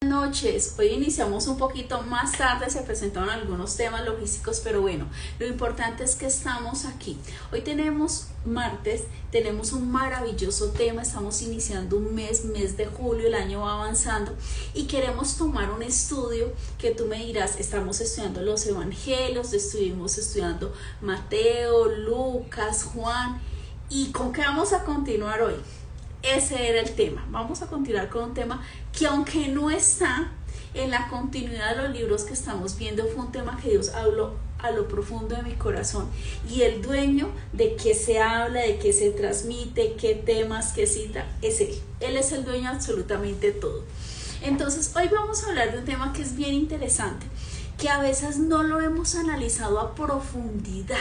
Noches, hoy iniciamos un poquito más tarde, se presentaron algunos temas logísticos, pero bueno, lo importante es que estamos aquí. Hoy tenemos martes, tenemos un maravilloso tema, estamos iniciando un mes de julio, el año va avanzando y queremos tomar un estudio que tú me dirás, estamos estudiando los evangelios, estuvimos estudiando Mateo, Lucas, Juan, ¿y con qué vamos a continuar hoy? Ese era el tema. Vamos a continuar con un tema que, aunque no está en la continuidad de los libros que estamos viendo, fue un tema que Dios habló a lo profundo de mi corazón, y el dueño de qué se habla, de qué se transmite, qué temas, qué cita, es Él. Él es el dueño de absolutamente todo. Entonces hoy vamos a hablar de un tema que es bien interesante, que a veces no lo hemos analizado a profundidad,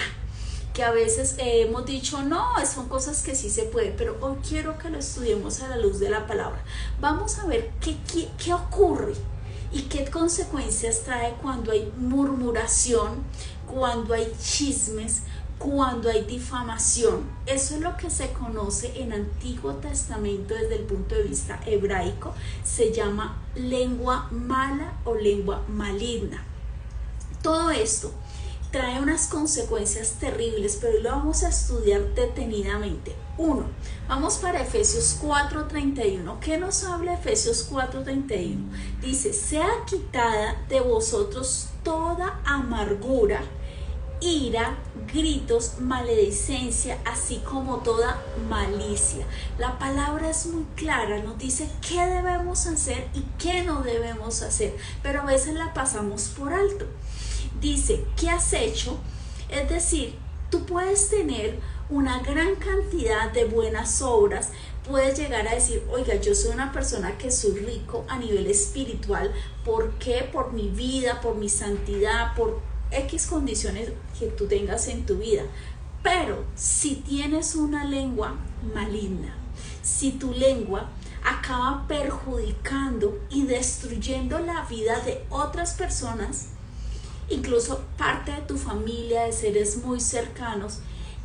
que a veces hemos dicho, no, son cosas que sí se puede, pero hoy quiero que lo estudiemos a la luz de la palabra. Vamos a ver qué ocurre y qué consecuencias trae cuando hay murmuración, cuando hay chismes, cuando hay difamación. Eso es lo que se conoce en Antiguo Testamento desde el punto de vista hebraico, se llama lengua mala o lengua maligna. Todo esto trae unas consecuencias terribles, pero hoy lo vamos a estudiar detenidamente. 1. Vamos para Efesios 4:31. ¿Qué nos habla Efesios 4:31? Dice, sea quitada de vosotros toda amargura, ira, gritos, maledicencia, así como toda malicia. La palabra es muy clara, nos dice qué debemos hacer y qué no debemos hacer, pero a veces la pasamos por alto. Dice, ¿qué has hecho? Es decir, tú puedes tener una gran cantidad de buenas obras, puedes llegar a decir, oiga, yo soy una persona que soy rico a nivel espiritual. ¿Por qué? Por mi vida, por mi santidad, por X condiciones que tú tengas en tu vida. Pero si tienes una lengua maligna, si tu lengua acaba perjudicando y destruyendo la vida de otras personas, incluso parte de tu familia, de seres muy cercanos,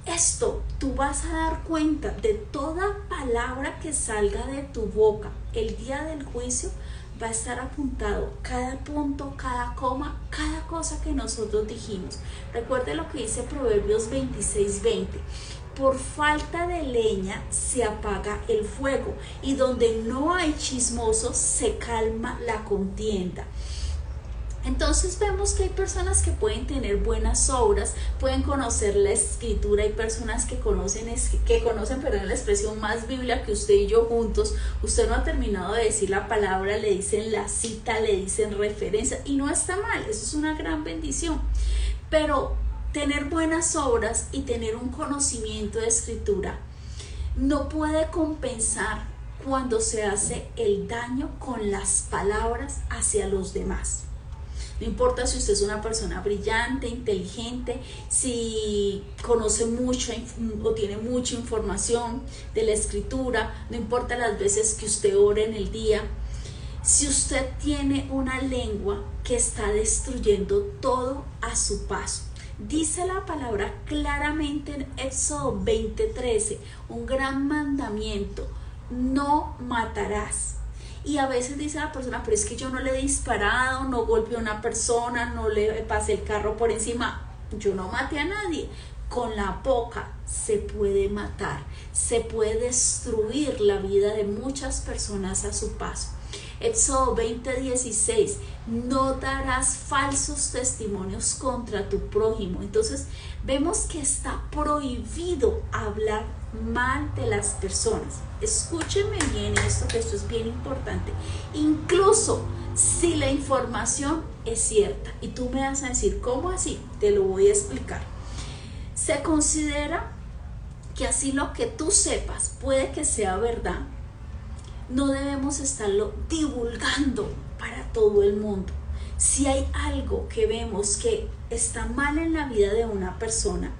esto tú vas a dar cuenta de toda palabra que salga de tu boca. El día del juicio va a estar apuntado cada punto, cada coma, cada cosa que nosotros dijimos. Recuerde lo que dice Proverbios 26:20. Por falta de leña se apaga el fuego, y donde no hay chismosos se calma la contienda. Entonces vemos que hay personas que pueden tener buenas obras, pueden conocer la escritura, hay personas que conocen la expresión más biblia que usted y yo juntos. Usted no ha terminado de decir la palabra, le dicen la cita, le dicen referencia, y no está mal, eso es una gran bendición. Pero tener buenas obras y tener un conocimiento de escritura no puede compensar cuando se hace el daño con las palabras hacia los demás. No importa si usted es una persona brillante, inteligente, si conoce mucho o tiene mucha información de la escritura, no importa las veces que usted ore en el día, si usted tiene una lengua que está destruyendo todo a su paso. Dice la palabra claramente en Éxodo 20:13, un gran mandamiento: no matarás. Y a veces dice la persona, pero es que yo no le he disparado, no golpeé a una persona, no le pasé el carro por encima, yo no maté a nadie. Con la boca se puede matar, se puede destruir la vida de muchas personas a su paso. Éxodo 20:16, no darás falsos testimonios contra tu prójimo. Entonces vemos que está prohibido hablar mal de las personas. Escúchenme bien esto, que esto es bien importante. Incluso si la información es cierta, y tú me vas a decir, ¿cómo así? Te lo voy a explicar. Se considera que así lo que tú sepas puede que sea verdad, no debemos estarlo divulgando para todo el mundo. Si hay algo que vemos que está mal en la vida de una persona,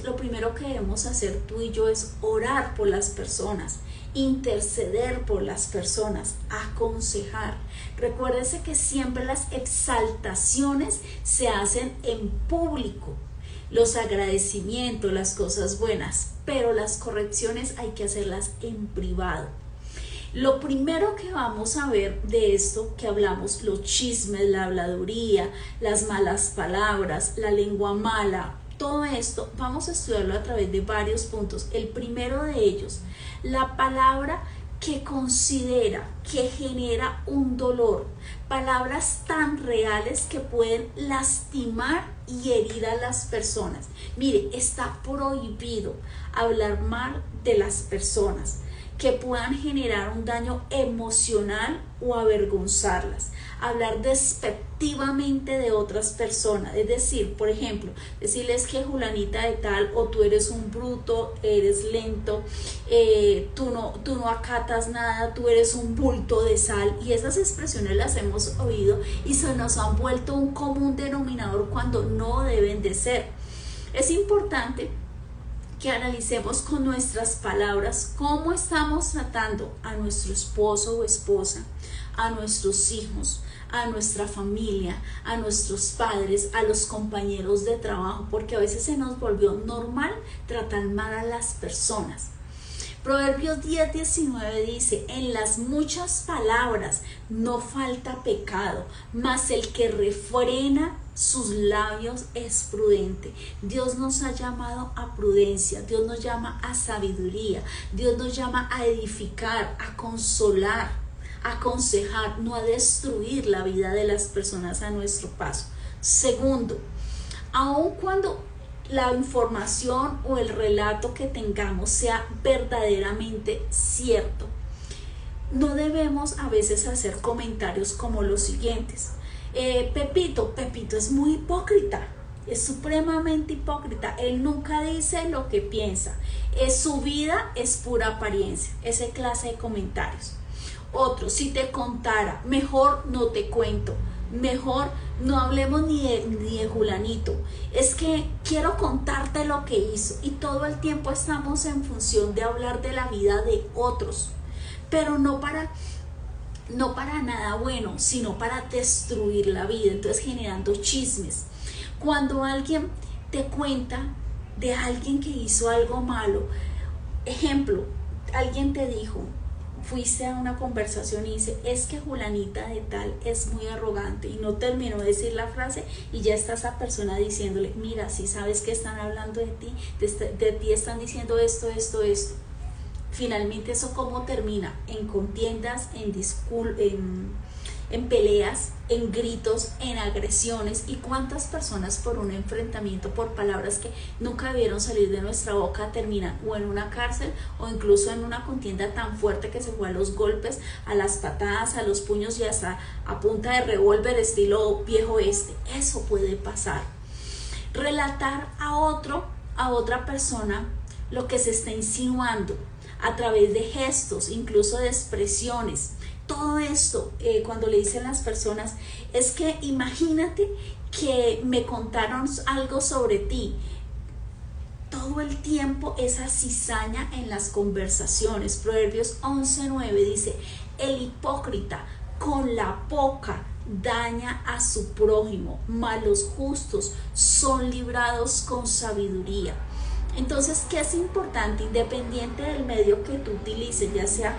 lo primero que debemos hacer tú y yo es orar por las personas, interceder por las personas, aconsejar. Recuérdese que siempre las exaltaciones se hacen en público, los agradecimientos, las cosas buenas, pero las correcciones hay que hacerlas en privado. Lo primero que vamos a ver de esto que hablamos, los chismes, la habladuría, las malas palabras, la lengua mala, todo esto vamos a estudiarlo a través de varios puntos. El primero de ellos, la palabra que considera, que genera un dolor, palabras tan reales que pueden lastimar y herir a las personas. Mire, está prohibido hablar mal de las personas que puedan generar un daño emocional o avergonzarlas. Hablar despectivamente de otras personas, es decir, por ejemplo, decirles que Julanita de tal, o tú eres un bruto, eres lento, tú no acatas nada, tú eres un bulto de sal, y esas expresiones las hemos oído y se nos han vuelto un común denominador cuando no deben de ser. Es importante que analicemos con nuestras palabras cómo estamos tratando a nuestro esposo o esposa, a nuestros hijos, a nuestra familia, a nuestros padres, a los compañeros de trabajo, porque a veces se nos volvió normal tratar mal a las personas. Proverbios 10:19 dice: en las muchas palabras no falta pecado, mas el que refrena sus labios es prudente. Dios nos ha llamado a prudencia, Dios nos llama a sabiduría, Dios nos llama a edificar, a consolar, a aconsejar, no a destruir la vida de las personas a nuestro paso. Segundo, aun cuando la información o el relato que tengamos sea verdaderamente cierto, no debemos a veces hacer comentarios como los siguientes: Pepito es muy hipócrita, es supremamente hipócrita, él nunca dice lo que piensa, su vida es pura apariencia. Esa clase de comentarios. Otro: si te contara, mejor no te cuento, mejor no hablemos ni de Julanito, es que quiero contarte lo que hizo. Y todo el tiempo estamos en función de hablar de la vida de otros, pero no para nada bueno, sino para destruir la vida, entonces generando chismes. Cuando alguien te cuenta de alguien que hizo algo malo, ejemplo, alguien te dijo, fuiste a una conversación y dice: es que Julanita de tal es muy arrogante, y no terminó de decir la frase y ya está esa persona diciéndole: mira, si sabes que están hablando de ti, de ti están diciendo esto. Finalmente, ¿eso cómo termina? En contiendas, en peleas, en gritos, en agresiones. ¿Y cuántas personas por un enfrentamiento, por palabras que nunca debieron salir de nuestra boca, terminan o en una cárcel o incluso en una contienda tan fuerte que se fue a los golpes, a las patadas, a los puños y hasta a punta de revólver estilo viejo oeste? Eso puede pasar. Relatar a otra persona lo que se está insinuando a través de gestos, incluso de expresiones. Todo esto, cuando le dicen las personas, es que imagínate que me contaron algo sobre ti. Todo el tiempo esa cizaña en las conversaciones. Proverbios 11:9 dice: el hipócrita con la boca daña a su prójimo, mas los justos son librados con sabiduría. Entonces, ¿qué es importante? Independiente del medio que tú utilices, ya sea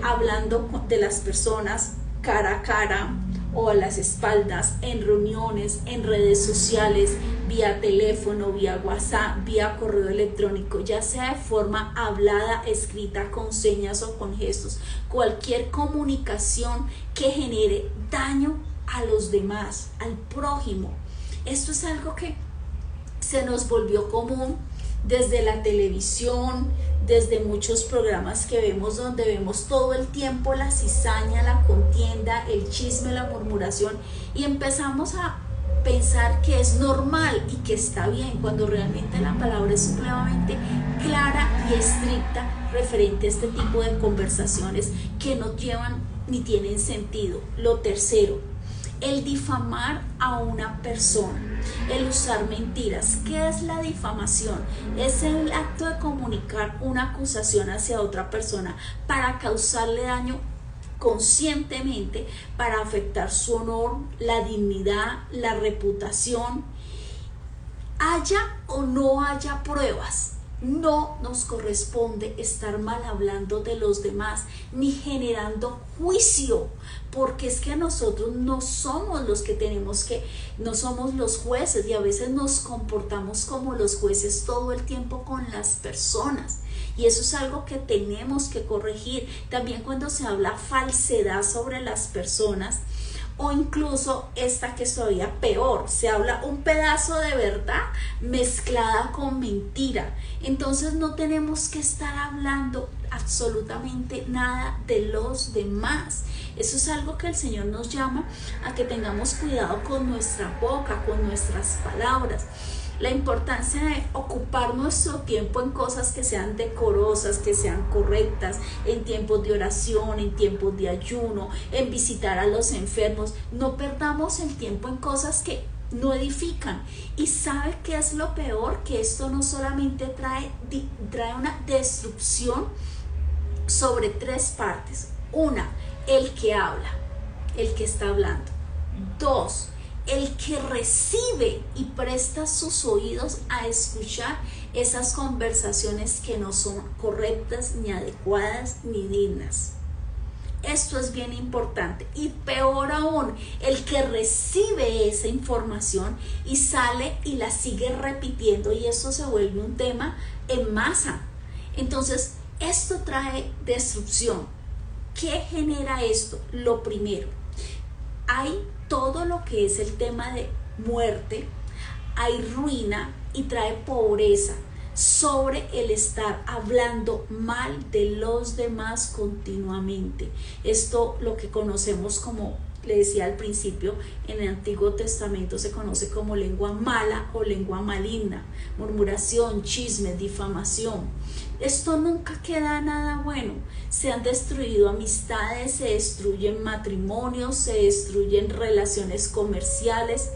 hablando de las personas cara a cara o a las espaldas, en reuniones, en redes sociales, vía teléfono, vía WhatsApp, vía correo electrónico, ya sea de forma hablada, escrita, con señas o con gestos, cualquier comunicación que genere daño a los demás, al prójimo. Esto es algo que se nos volvió común desde la televisión, desde muchos programas que vemos, donde vemos todo el tiempo la cizaña, la contienda, el chisme, la murmuración, y empezamos a pensar que es normal y que está bien, cuando realmente la palabra es supremamente clara y estricta referente a este tipo de conversaciones que no llevan ni tienen sentido. Lo tercero, el difamar a una persona, el usar mentiras. ¿Qué es la difamación? Es el acto de comunicar una acusación hacia otra persona para causarle daño conscientemente, para afectar su honor, la dignidad, la reputación, haya o no haya pruebas. No nos corresponde estar mal hablando de los demás ni generando juicio, porque es que nosotros no somos los que tenemos que, no somos los jueces, y a veces nos comportamos como los jueces todo el tiempo con las personas. Y eso es algo que tenemos que corregir. También cuando se habla falsedad sobre las personas, o incluso esta que es todavía peor, se habla un pedazo de verdad mezclada con mentira. Entonces no tenemos que estar hablando absolutamente nada de los demás. Eso es algo que el Señor nos llama a que tengamos cuidado con nuestra boca, con nuestras palabras. La importancia de ocupar nuestro tiempo en cosas que sean decorosas, que sean correctas, en tiempos de oración, en tiempos de ayuno, en visitar a los enfermos. No perdamos el tiempo en cosas que no edifican. ¿Y sabe qué es lo peor? Que esto no solamente trae una destrucción sobre tres partes. Una, el que habla, el que está hablando. Dos, el que recibe y presta sus oídos a escuchar esas conversaciones que no son correctas, ni adecuadas, ni dignas. Esto es bien importante. Y peor aún, el que recibe esa información y sale y la sigue repitiendo, y eso se vuelve un tema en masa. Entonces, esto trae destrucción. ¿Qué genera esto? Lo primero, hay todo lo que es el tema de muerte, hay ruina y trae pobreza sobre el estar hablando mal de los demás continuamente. Esto lo que conocemos como, le decía al principio, en el Antiguo Testamento se conoce como lengua mala o lengua maligna, murmuración, chisme, difamación. Esto nunca queda nada bueno. Se han destruido amistades, se destruyen matrimonios, se destruyen relaciones comerciales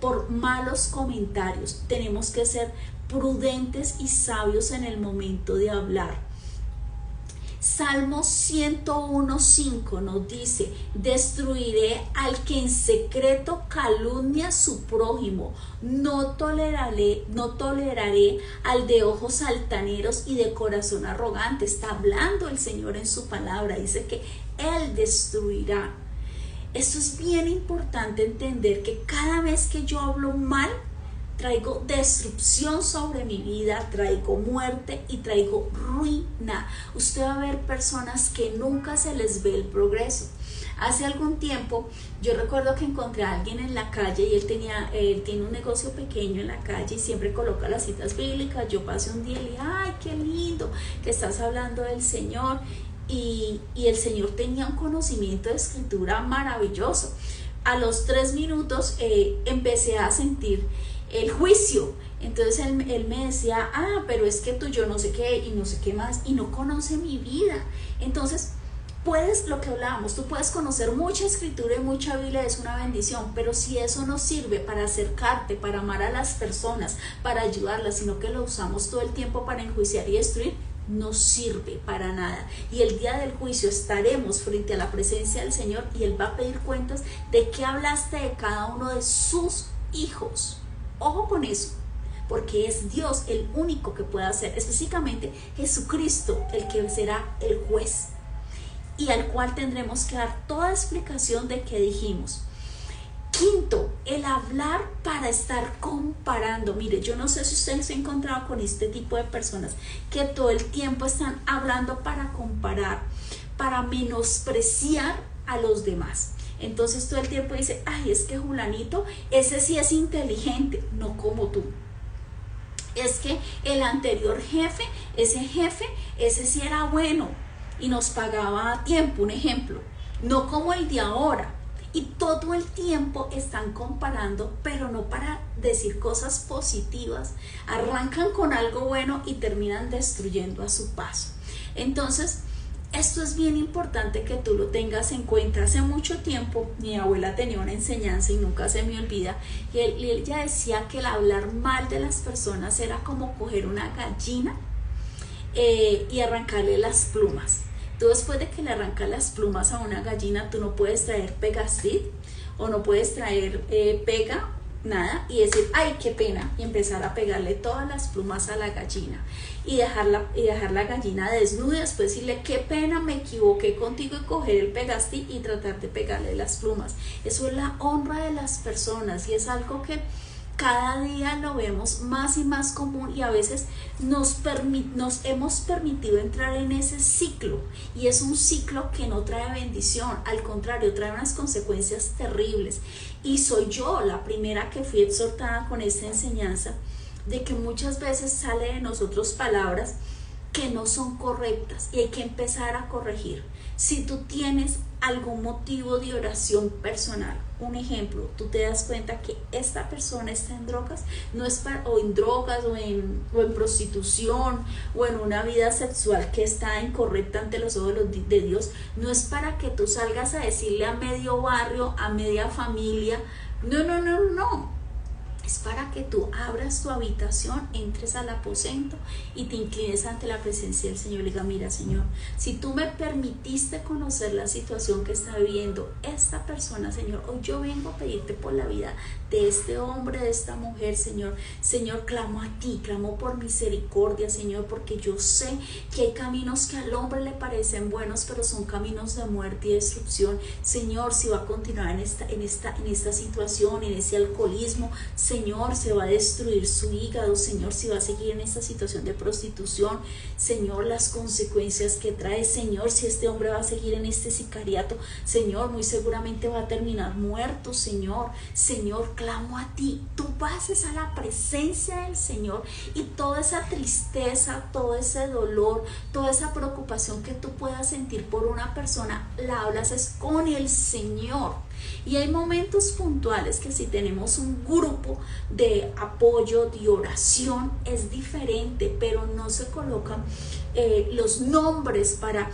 por malos comentarios. Tenemos que ser prudentes y sabios en el momento de hablar. Salmo 101:5 nos dice: destruiré al que en secreto calumnia a su prójimo, no toleraré al de ojos altaneros y de corazón arrogante. Está hablando el Señor en su palabra, dice que Él destruirá. Esto es bien importante entender, que cada vez que yo hablo mal, traigo destrucción sobre mi vida, traigo muerte y traigo ruina. Usted va a ver personas que nunca se les ve el progreso. Hace algún tiempo yo recuerdo que encontré a alguien en la calle y él tiene un negocio pequeño en la calle y siempre coloca las citas bíblicas. Yo pasé un día y le dije: ay, qué lindo que estás hablando del Señor. Y el Señor tenía un conocimiento de escritura maravilloso. A los 3 minutos empecé a sentir el juicio. Entonces él me decía: pero es que tú, yo no sé qué y no sé qué más, y no conoce mi vida. Entonces lo que hablábamos, tú puedes conocer mucha escritura y mucha Biblia, es una bendición, pero si eso no sirve para acercarte, para amar a las personas, para ayudarlas, sino que lo usamos todo el tiempo para enjuiciar y destruir, no sirve para nada. Y el día del juicio estaremos frente a la presencia del Señor y Él va a pedir cuentas de qué hablaste de cada uno de sus hijos. Ojo con eso, porque es Dios el único que puede hacer, específicamente Jesucristo, el que será el juez y al cual tendremos que dar toda explicación de qué dijimos. Quinto, el hablar para estar comparando. Mire, yo no sé si ustedes se han encontrado con este tipo de personas que todo el tiempo están hablando para comparar, para menospreciar a los demás. Entonces todo el tiempo dice: ay, es que Julanito, ese sí es inteligente, no como tú. Es que el anterior jefe, ese sí era bueno y nos pagaba a tiempo, un ejemplo, no como el de ahora. Y todo el tiempo están comparando, pero no para decir cosas positivas. Arrancan con algo bueno y terminan destruyendo a su paso. Entonces, esto es bien importante que tú lo tengas en cuenta. Hace mucho tiempo mi abuela tenía una enseñanza y nunca se me olvida, y ella decía que el hablar mal de las personas era como coger una gallina y arrancarle las plumas. Tú, después de que le arrancas las plumas a una gallina, tú no puedes traer Pegastit o no puedes traer pega nada y decir, ay, qué pena, y empezar a pegarle todas las plumas a la gallina y dejar la gallina desnuda, después decirle, qué pena, me equivoqué contigo, y coger el pegastil y tratar de pegarle las plumas. Eso es la honra de las personas y es algo que cada día lo vemos más y más común, y a veces nos hemos permitido entrar en ese ciclo, y es un ciclo que no trae bendición, al contrario, trae unas consecuencias terribles. Y soy yo la primera que fui exhortada con esta enseñanza de que muchas veces sale de nosotros palabras que no son correctas y hay que empezar a corregir. Si tú tienes algún motivo de oración personal, un ejemplo, tú te das cuenta que esta persona está en drogas, no es para, o en drogas o en prostitución o en una vida sexual que está incorrecta ante los ojos de Dios, no es para que tú salgas a decirle a medio barrio, a media familia, no. Es para que tú abras tu habitación, entres al aposento y te inclines ante la presencia del Señor y diga, mira, Señor, si tú me permitiste conocer la situación que está viviendo esta persona, Señor, hoy yo vengo a pedirte por la vida de este hombre, de esta mujer, Señor. Señor, clamo a ti, clamo por misericordia, Señor, porque yo sé que hay caminos que al hombre le parecen buenos, pero son caminos de muerte y destrucción. Señor, si va a continuar en esta situación, en ese alcoholismo, Señor, se va a destruir su hígado. Señor, si va a seguir en esta situación de prostitución, Señor, las consecuencias que trae. Señor, si este hombre va a seguir en este sicariato, Señor, muy seguramente va a terminar muerto. Señor, clamo a ti. Tú pases a la presencia del Señor y toda esa tristeza, todo ese dolor, toda esa preocupación que tú puedas sentir por una persona, la hablas es con el Señor. Y hay momentos puntuales que si tenemos un grupo de apoyo, de oración, es diferente, pero no se colocan los nombres para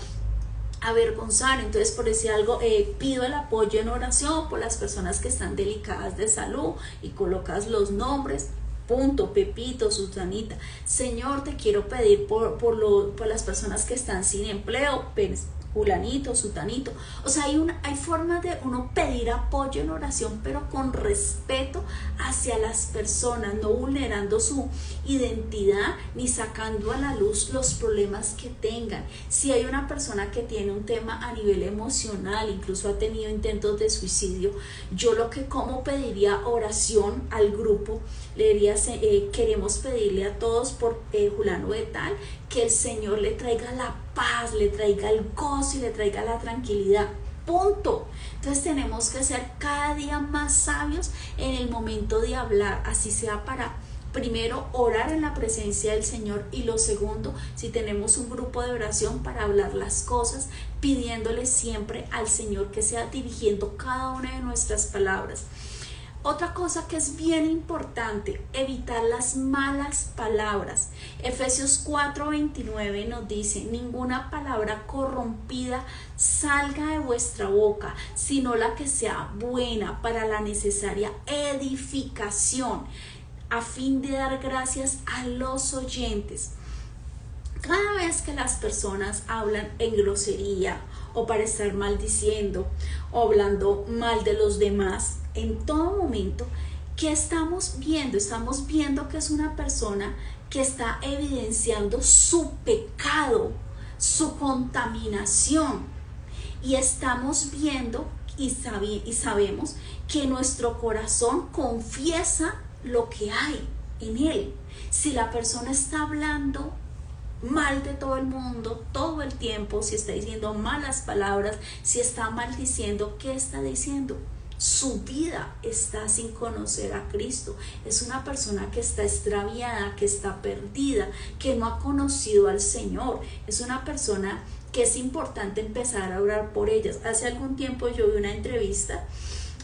avergonzar. Entonces, por decir algo, pido el apoyo en oración por las personas que están delicadas de salud y colocas los nombres. Punto, Pepito, Susanita. Señor, te quiero pedir por las personas que están sin empleo, fulanito, sutanito. O sea, hay formas de uno pedir apoyo en oración, pero con respeto hacia las personas, no vulnerando su identidad ni sacando a la luz los problemas que tengan. Si hay una persona que tiene un tema a nivel emocional, incluso ha tenido intentos de suicidio, yo como pediría oración al grupo, le diría, queremos pedirle a todos por fulano de tal, que el Señor le traiga la paz, le traiga el gozo y le traiga la tranquilidad. Punto. Entonces tenemos que ser cada día más sabios en el momento de hablar, así sea para primero orar en la presencia del Señor, y lo segundo, si tenemos un grupo de oración, para hablar las cosas, pidiéndole siempre al Señor que sea dirigiendo cada una de nuestras palabras. Otra cosa que es bien importante, evitar las malas palabras. Efesios 4:29 nos dice, ninguna palabra corrompida salga de vuestra boca, sino la que sea buena para la necesaria edificación, a fin de dar gracias a los oyentes. Cada vez que las personas hablan en grosería o para estar maldiciendo o hablando mal de los demás, en todo momento, ¿qué estamos viendo? Estamos viendo que es una persona que está evidenciando su pecado, su contaminación, y estamos viendo y sabemos que nuestro corazón confiesa lo que hay en él. Si la persona está hablando mal de todo el mundo todo el tiempo, si está diciendo malas palabras, si está maldiciendo, ¿qué está diciendo? Su vida está sin conocer a Cristo. Es una persona que está extraviada, que está perdida, que no ha conocido al Señor. Es una persona que es importante empezar a orar por ellas. Hace algún tiempo yo vi una entrevista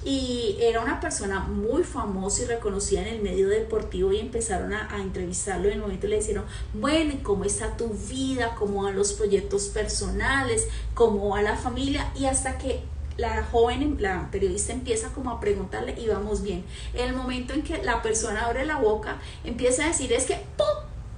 y era una persona muy famosa y reconocida en el medio deportivo, y empezaron a entrevistarlo. En el momento le dijeron, bueno, ¿y cómo está tu vida? ¿Cómo van los proyectos personales? ¿Cómo va la familia? Y hasta que la periodista empieza como a preguntarle y vamos bien. En el momento en que la persona abre la boca, empieza a decir, es que ¡pum!,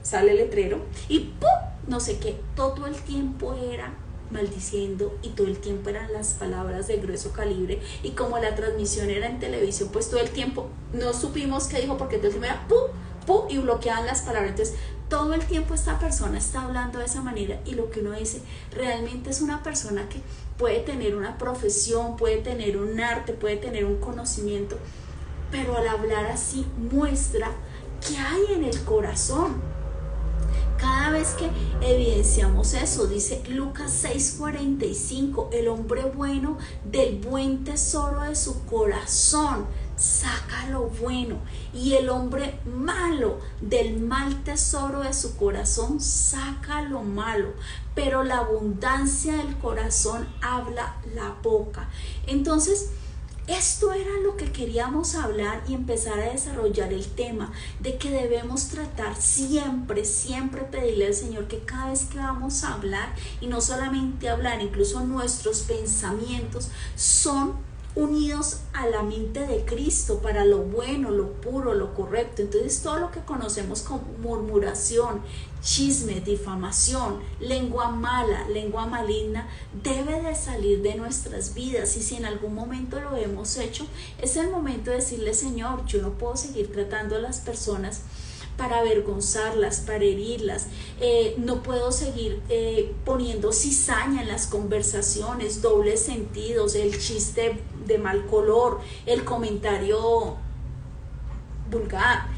sale el letrero y ¡pum!, no sé qué. Todo el tiempo era maldiciendo, y todo el tiempo eran las palabras de grueso calibre, y como la transmisión era en televisión, pues todo el tiempo no supimos qué dijo, porque todo el tiempo era ¡pum! ¡Pum! Y bloqueaban las palabras. Entonces todo el tiempo esta persona está hablando de esa manera, y lo que uno dice, realmente es una persona que puede tener una profesión, puede tener un arte, puede tener un conocimiento, pero al hablar así muestra qué hay en el corazón. Cada vez que evidenciamos eso, dice Lucas 6:45, el hombre bueno del buen tesoro de su corazón saca lo bueno, y el hombre malo del mal tesoro de su corazón saca lo malo, pero la abundancia del corazón habla la boca. Entonces, esto era lo que queríamos hablar y empezar a desarrollar el tema de que debemos tratar siempre, siempre pedirle al Señor que cada vez que vamos a hablar, y no solamente hablar, incluso nuestros pensamientos son unidos a la mente de Cristo para lo bueno, lo puro, lo correcto. Entonces todo lo que conocemos como murmuración, chisme, difamación, lengua mala, lengua maligna, debe de salir de nuestras vidas. Y si en algún momento lo hemos hecho, es el momento de decirle: Señor, yo no puedo seguir tratando a las personas para avergonzarlas, para herirlas, no puedo seguir poniendo cizaña en las conversaciones, dobles sentidos, el chiste de mal color, el comentario vulgar.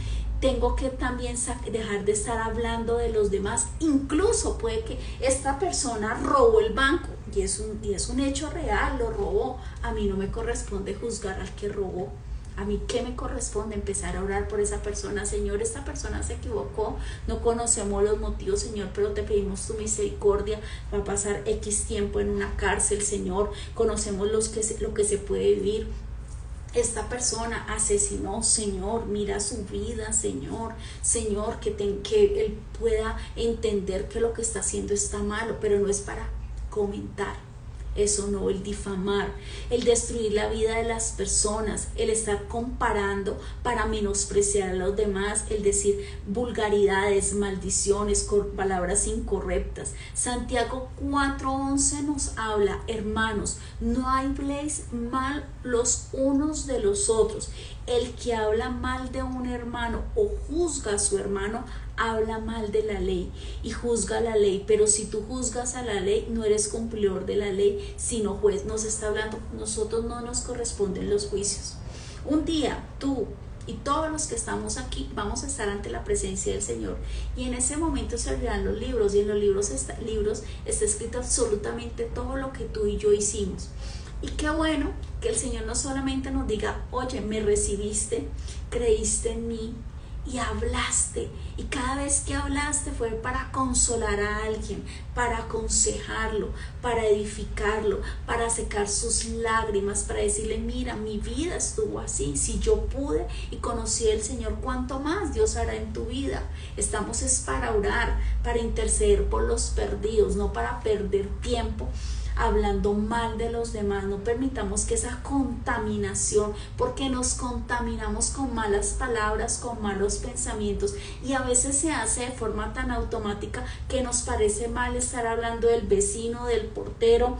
Tengo que también dejar de estar hablando de los demás. Incluso puede que esta persona robó el banco, y es un hecho real, lo robó. A mí no me corresponde juzgar al que robó. A mí, ¿qué me corresponde? Empezar a orar por esa persona. Señor, esta persona se equivocó, no conocemos los motivos, Señor, pero te pedimos tu misericordia. Va a pasar X tiempo en una cárcel, Señor, conocemos lo que se puede vivir. Esta persona asesinó, Señor, mira su vida, Señor, que él pueda entender que lo que está haciendo está malo, pero no es para comentar. Eso no, el difamar, el destruir la vida de las personas, el estar comparando para menospreciar a los demás, el decir vulgaridades, maldiciones, palabras incorrectas. Santiago 4:11 nos habla: hermanos, no habléis mal los unos de los otros. El que habla mal de un hermano o juzga a su hermano, habla mal de la ley y juzga la ley. Pero si tú juzgas a la ley, no eres cumplidor de la ley, sino juez. Nos está hablando, nosotros no nos corresponden los juicios. Un día tú y todos los que estamos aquí vamos a estar ante la presencia del Señor, y en ese momento se abrirán los libros, y en los libros está escrito absolutamente todo lo que tú y yo hicimos. Y qué bueno que el Señor no solamente nos diga: oye, me recibiste, creíste en mí y hablaste, y cada vez que hablaste fue para consolar a alguien, para aconsejarlo, para edificarlo, para secar sus lágrimas, para decirle: mira, mi vida estuvo así, si yo pude y conocí al Señor, ¿cuánto más Dios hará en tu vida? Estamos es para orar, para interceder por los perdidos, no para perder tiempo hablando mal de los demás. No permitamos que esa contaminación, porque nos contaminamos con malas palabras, con malos pensamientos, y a veces se hace de forma tan automática que nos parece mal estar hablando del vecino, del portero,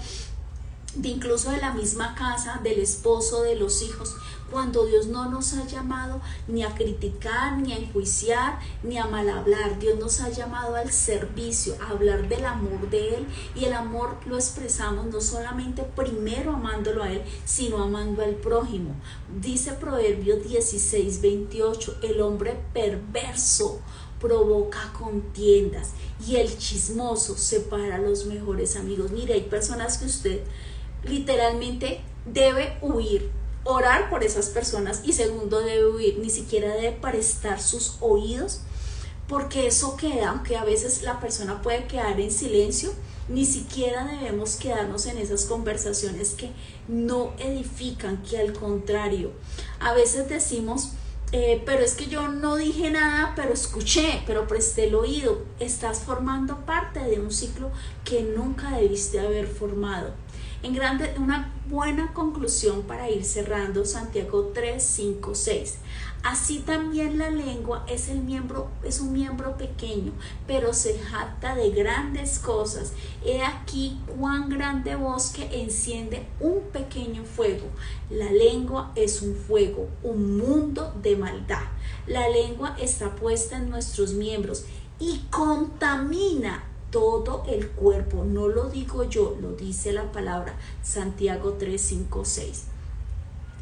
incluso de la misma casa, del esposo, de los hijos, cuando Dios no nos ha llamado ni a criticar, ni a enjuiciar, ni a mal hablar. Dios nos ha llamado al servicio, a hablar del amor de Él, y el amor lo expresamos no solamente primero amándolo a Él, sino amando al prójimo. Dice Proverbios 16:28, el hombre perverso provoca contiendas, y el chismoso separa a los mejores amigos. Mire, hay personas que usted literalmente debe huir, orar por esas personas, y segundo, debe huir, ni siquiera debe prestar sus oídos, porque eso queda, aunque a veces la persona puede quedar en silencio, ni siquiera debemos quedarnos en esas conversaciones que no edifican, que al contrario, a veces decimos: pero es que yo no dije nada, pero escuché, pero presté el oído. Estás formando parte de un ciclo que nunca debiste haber formado. Una buena conclusión para ir cerrando, Santiago 3, 5, 6. Así también la lengua es un miembro pequeño, pero se jacta de grandes cosas. He aquí cuán grande bosque enciende un pequeño fuego. La lengua es un fuego, un mundo de maldad. La lengua está puesta en nuestros miembros y contamina todo el cuerpo. No lo digo yo, lo dice la palabra, Santiago 3, 5, 6.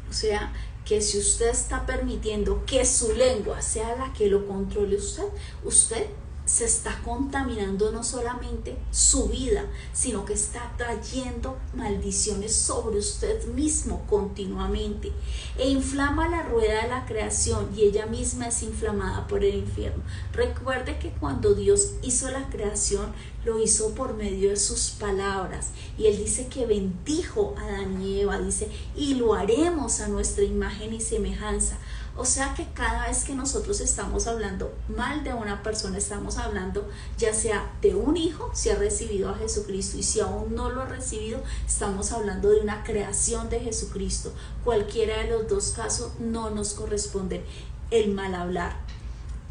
O sea, que si usted está permitiendo que su lengua sea la que lo controle usted se está contaminando no solamente su vida, sino que está trayendo maldiciones sobre usted mismo continuamente. E inflama la rueda de la creación y ella misma es inflamada por el infierno. Recuerde que cuando Dios hizo la creación, lo hizo por medio de sus palabras. Y Él dice que bendijo a Adán y Eva, dice, y lo haremos a nuestra imagen y semejanza. O sea que cada vez que nosotros estamos hablando mal de una persona, estamos hablando ya sea de un hijo, si ha recibido a Jesucristo, y si aún no lo ha recibido, estamos hablando de una creación de Jesucristo. Cualquiera de los dos casos no nos corresponde el mal hablar.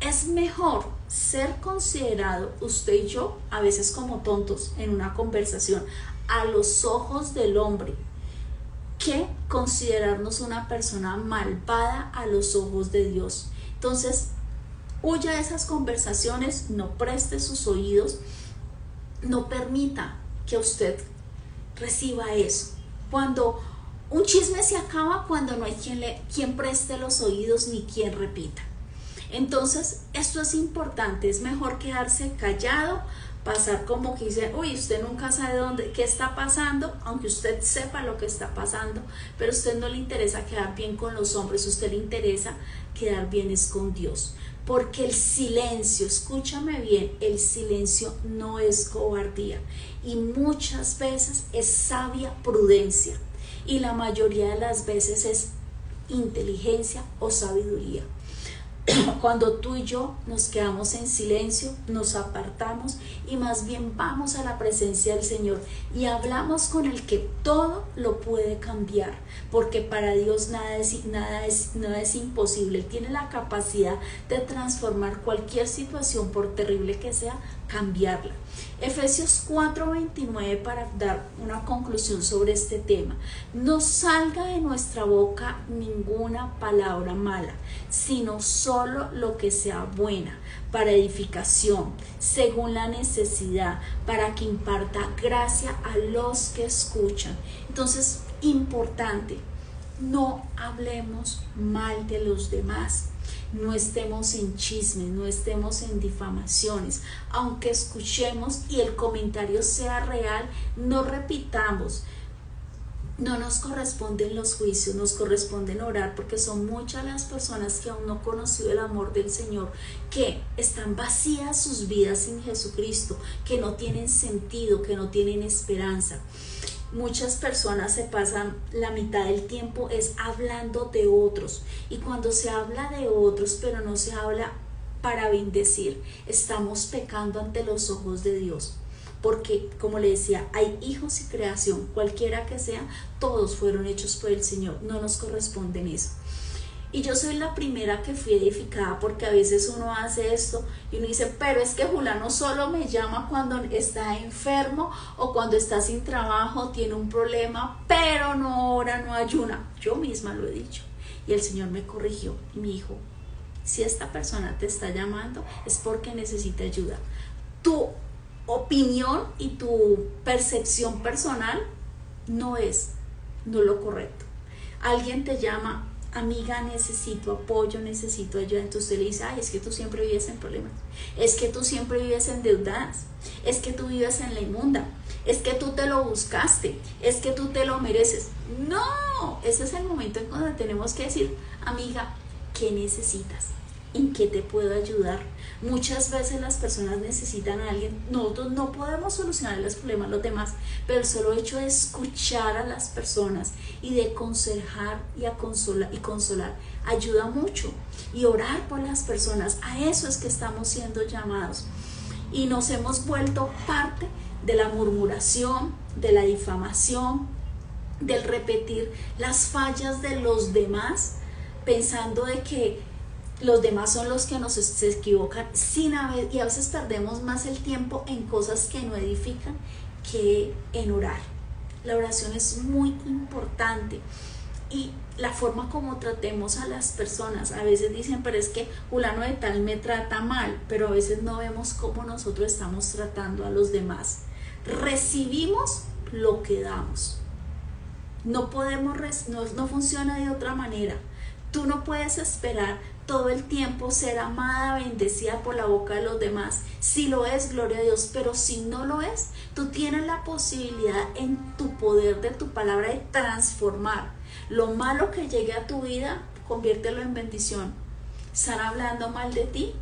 Es mejor ser considerado usted y yo, a veces como tontos en una conversación, a los ojos del hombre, que considerarnos una persona malvada a los ojos de Dios. Entonces, huya de esas conversaciones, no preste sus oídos, no permita que usted reciba eso. Cuando un chisme se acaba, cuando no hay quien preste los oídos ni quien repita. Entonces, esto es importante, es mejor quedarse callado, pasar como que dice, uy, usted nunca sabe qué está pasando, aunque usted sepa lo que está pasando, pero a usted no le interesa quedar bien con los hombres, a usted le interesa quedar bien es con Dios. Porque el silencio, escúchame bien, el silencio no es cobardía y muchas veces es sabia prudencia y la mayoría de las veces es inteligencia o sabiduría. Cuando tú y yo nos quedamos en silencio, nos apartamos y más bien vamos a la presencia del Señor y hablamos con el que todo lo puede cambiar, porque para Dios nada es imposible. Él tiene la capacidad de transformar cualquier situación, por terrible que sea, cambiarla. Efesios 4:29, para dar una conclusión sobre este tema. No salga de nuestra boca ninguna palabra mala, sino solo lo que sea buena, para edificación, según la necesidad, para que imparta gracia a los que escuchan. Entonces, importante, no hablemos mal de los demás. No estemos en chismes, no estemos en difamaciones. Aunque escuchemos y el comentario sea real, no repitamos. No nos corresponden los juicios, nos corresponden orar, porque son muchas las personas que aún no han conocido el amor del Señor, que están vacías sus vidas sin Jesucristo, que no tienen sentido, que no tienen esperanza. Muchas personas se pasan la mitad del tiempo es hablando de otros, y cuando se habla de otros pero no se habla para bendecir, estamos pecando ante los ojos de Dios, porque como le decía, hay hijos y creación, cualquiera que sea, todos fueron hechos por el Señor, no nos corresponden eso. Y yo soy la primera que fui edificada, porque a veces uno hace esto y uno dice, pero es que Julano solo me llama cuando está enfermo o cuando está sin trabajo, tiene un problema, pero no ora, no ayuna. Yo misma lo he dicho y el Señor me corrigió y me dijo, si esta persona te está llamando es porque necesita ayuda. Tu opinión y tu percepción personal no es lo correcto. Alguien te llama, amiga, necesito apoyo, necesito ayuda. Entonces usted le dice, ay, es que tú siempre vives en problemas, es que tú siempre vives endeudadas, es que tú vives en la inmunda, es que tú te lo buscaste, es que tú te lo mereces. No, ese es el momento en donde tenemos que decir, amiga, ¿qué necesitas? ¿En qué te puedo ayudar? Muchas veces las personas necesitan a alguien. Nosotros no podemos solucionar los problemas de los demás, pero el solo hecho de escuchar a las personas y de aconsejar y consolar ayuda mucho. Y orar por las personas, a eso es que estamos siendo llamados. Y nos hemos vuelto parte de la murmuración, de la difamación, del repetir las fallas de los demás, pensando de que los demás son los que se equivocan y a veces perdemos más el tiempo en cosas que no edifican que en orar. La oración es muy importante y la forma como tratemos a las personas. A veces dicen, pero es que fulano de tal me trata mal, pero a veces no vemos cómo nosotros estamos tratando a los demás. Recibimos lo que damos. No podemos, no funciona de otra manera. Tú no puedes esperar todo el tiempo ser amada, bendecida por la boca de los demás. Si lo es, gloria a Dios, pero si no lo es, tú tienes la posibilidad en tu poder de tu palabra de transformar lo malo que llegue a tu vida, conviértelo en bendición. ¿Están hablando mal de ti?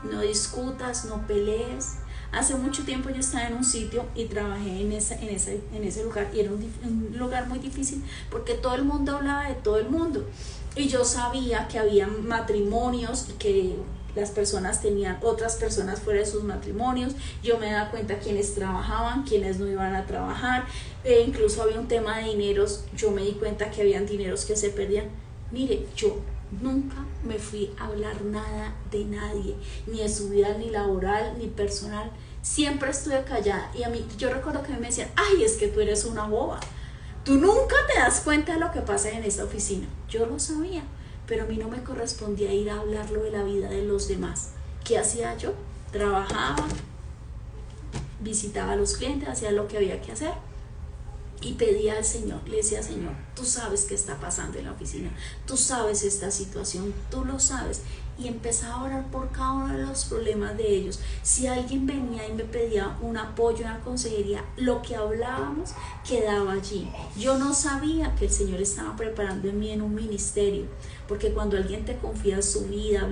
No discutas, no pelees. Hace mucho tiempo yo estaba en un sitio y trabajé en ese lugar, y era un lugar muy difícil porque todo el mundo hablaba de todo el mundo, y yo sabía que había matrimonios y que las personas tenían otras personas fuera de sus matrimonios. Yo me daba cuenta quiénes trabajaban, quiénes no iban a trabajar, incluso había un tema de dineros. Yo me di cuenta que habían dineros que se perdían. Mire, yo nunca me fui a hablar nada de nadie, ni de su vida, ni laboral, ni personal. Siempre estuve callada, y yo recuerdo que me decían, ay, es que tú eres una boba, tú nunca te das cuenta de lo que pasa en esta oficina. Yo lo sabía, pero a mí no me correspondía ir a hablarlo de la vida de los demás. ¿Qué hacía yo? Trabajaba, visitaba a los clientes, hacía lo que había que hacer y pedía al Señor. Le decía, Señor, tú sabes qué está pasando en la oficina, tú sabes esta situación, tú lo sabes. Y empezaba a orar por cada uno de los problemas de ellos. Si alguien venía y me pedía un apoyo, una consejería, lo que hablábamos quedaba allí. Yo no sabía que el Señor estaba preparando en mí en un ministerio, porque cuando alguien te confía su vida,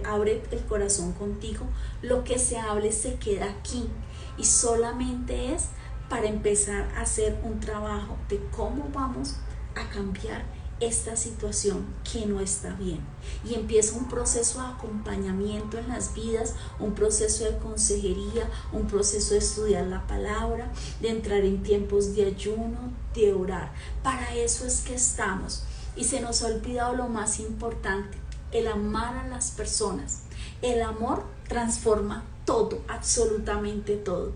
abre el corazón contigo, lo que se hable se queda aquí, y solamente es para empezar a hacer un trabajo de cómo vamos a cambiar esta situación que no está bien, y empieza un proceso de acompañamiento en las vidas, un proceso de consejería, un proceso de estudiar la palabra, de entrar en tiempos de ayuno, de orar. Para eso es que estamos, y se nos ha olvidado lo más importante: el amar a las personas. El amor transforma todo, absolutamente todo.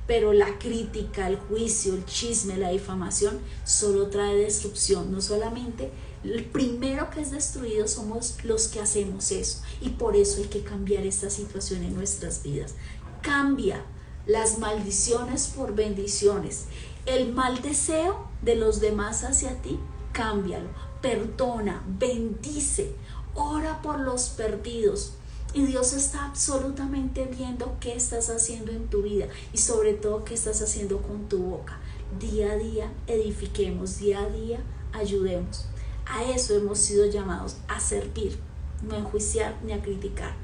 Pero la crítica, el juicio, el chisme, la difamación solo trae destrucción. No solamente el primero que es destruido somos los que hacemos eso, y por eso hay que cambiar esta situación en nuestras vidas. Cambia las maldiciones por bendiciones. El mal deseo de los demás hacia ti, cámbialo, perdona, bendice, ora por los perdidos. Y Dios está absolutamente viendo qué estás haciendo en tu vida, y sobre todo qué estás haciendo con tu boca. Día a día edifiquemos, día a día ayudemos. A eso hemos sido llamados, a servir, no a enjuiciar ni a criticar.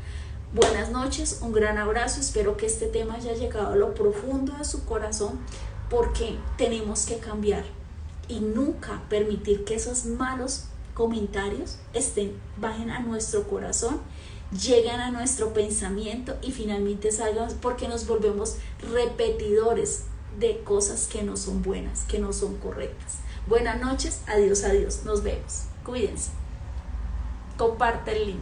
Buenas noches, un gran abrazo. Espero que este tema haya llegado a lo profundo de su corazón, porque tenemos que cambiar y nunca permitir que esos malos comentarios bajen a nuestro corazón, lleguen a nuestro pensamiento y finalmente salgan, porque nos volvemos repetidores de cosas que no son buenas, que no son correctas. Buenas noches, adiós, nos vemos. Cuídense. Comparte el link.